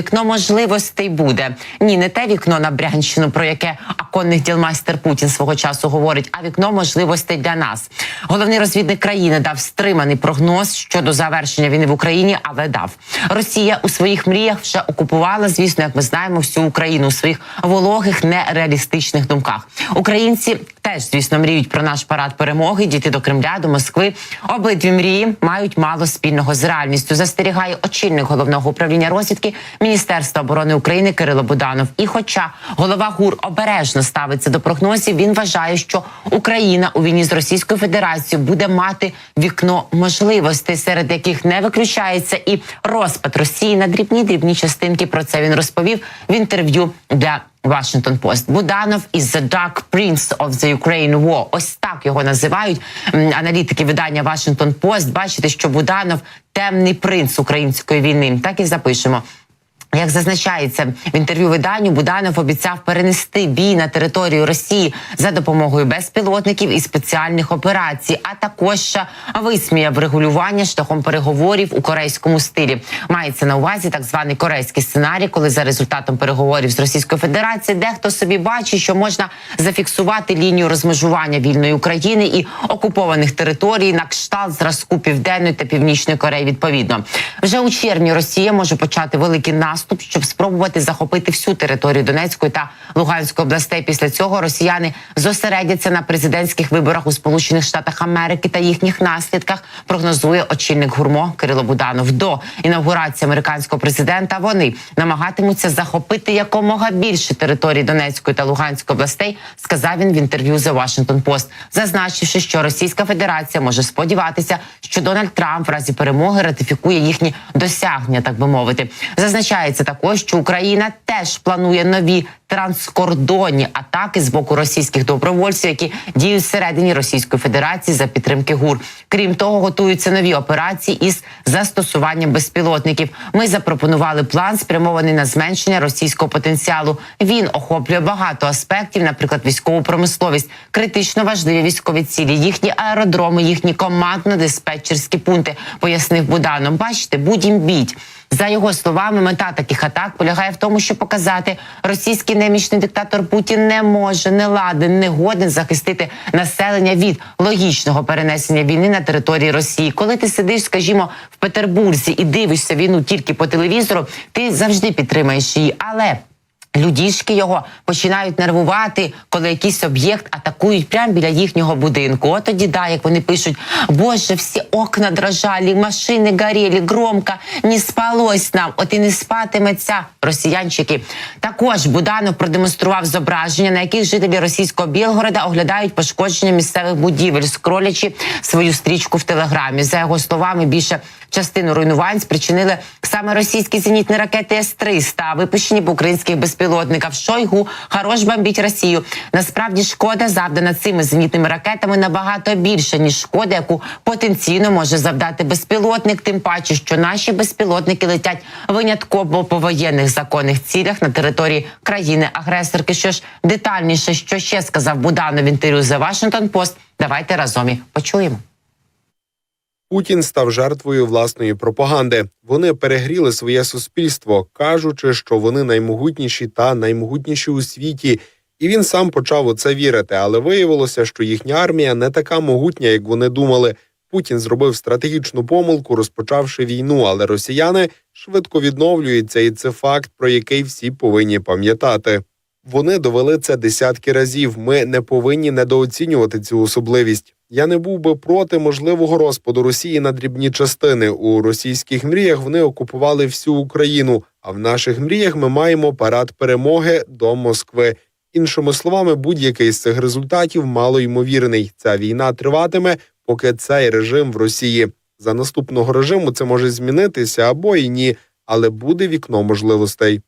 Вікно можливостей буде. Ні, не те вікно на Брянщину, про яке оконних діл майстер Путін свого часу говорить, а вікно можливостей для нас. Головний розвідник країни дав стриманий прогноз щодо завершення війни в Україні, але дав. Росія у своїх мріях вже окупувала, звісно, як ми знаємо, всю Україну у своїх вологих, нереалістичних думках. Українці теж, звісно, мріють про наш парад перемоги, дійти до Кремля, до Москви. Обидві мрії мають мало спільного з реальністю, застерігає очільник Головного управління розвідки Міністерства оборони України Кирило Буданов. І хоча голова ГУР обережно ставиться до прогнозів, він вважає, що Україна у війні з Російською Федерацією буде мати вікно можливостей, серед яких не виключається і розпад Росії на дрібні частинки. Про це він розповів в інтерв'ю для Washington Post. Буданов is the Dark Prince of the Ukraine War. Ось так його називають аналітики видання Washington Post. Бачите, що Буданов – темний принц української війни. Так і запишемо. Як зазначається в інтерв'ю виданню, Буданов обіцяв перенести бій на територію Росії за допомогою безпілотників і спеціальних операцій, а також висміяв регулювання шляхом переговорів у корейському стилі. Мається на увазі так званий корейський сценарій, коли за результатом переговорів з Російською Федерацією дехто собі бачить, що можна зафіксувати лінію розмежування вільної України і окупованих територій на кшталт зразку Південної та Північної Кореї відповідно. Вже у червні Росія може почати великий наступ, щоб спробувати захопити всю територію Донецької та Луганської областей. Після цього росіяни зосередяться на президентських виборах у Сполучених Штатах Америки та їхніх наслідках, прогнозує очільник ГУРМО Кирило Буданов. До інавгурації американського президента вони намагатимуться захопити якомога більше територій Донецької та Луганської областей, сказав він в інтерв'ю The Washington Post, зазначивши, що Російська Федерація може сподіватися, що Дональд Трамп в разі перемоги ратифікує їхні досягнення, так би мовити. Зазначається також, що Україна теж планує нові транскордонні атаки з боку російських добровольців, які діють всередині Російської Федерації за підтримки ГУР. Крім того, готуються нові операції із застосуванням безпілотників. Ми запропонували план, спрямований на зменшення російського потенціалу. Він охоплює багато аспектів, наприклад, військову промисловість, критично важливі військові цілі, їхні аеродроми, їхні командно-диспетчерські пункти, пояснив Буданов. Бачите, будь-їм біть. За його словами, мета таких атак полягає в тому, щоб показати, російський немічний диктатор Путін не може, не ладен, не годен захистити населення від логічного перенесення війни на території Росії. Коли ти сидиш, скажімо, в Петербурзі і дивишся війну тільки по телевізору, ти завжди підтримаєш її, але людішки його починають нервувати, коли якийсь об'єкт атакують прямо біля їхнього будинку. От тоді, да, як вони пишуть, боже, всі окна дрожали, машини горіли, громко, не спалось нам. От і не спатиметься, росіянчики. Також Буданов продемонстрував зображення, на яких жителі російського Білгорода оглядають пошкодження місцевих будівель, скролячи свою стрічку в Телеграмі. За його словами, більше частину руйнувань спричинили саме російські зенітні ракети С-300, випущені по українських безпілотниках. Шойгу хорош бомбить Росію. Насправді шкода, завдана цими зенітними ракетами, набагато більше, ніж шкода, яку потенційно може завдати безпілотник. Тим паче, що наші безпілотники летять винятково по воєнних законних цілях на території країни-агресорки. Що ж детальніше, що ще сказав Буданов в інтерв'ю The Washington Post, давайте разом і почуємо. Путін став жертвою власної пропаганди. Вони перегріли своє суспільство, кажучи, що вони наймогутніші та наймогутніші у світі. І він сам почав у це вірити, але виявилося, що їхня армія не така могутня, як вони думали. Путін зробив стратегічну помилку, розпочавши війну, але росіяни швидко відновлюються, і це факт, про який всі повинні пам'ятати. Вони довели це десятки разів. Ми не повинні недооцінювати цю особливість. Я не був би проти можливого розпаду Росії на дрібні частини. У російських мріях вони окупували всю Україну, а в наших мріях ми маємо парад перемоги до Москви. Іншими словами, будь-який з цих результатів малоймовірний. Ця війна триватиме, поки цей режим в Росії. За наступного режиму це може змінитися або і ні, але буде вікно можливостей.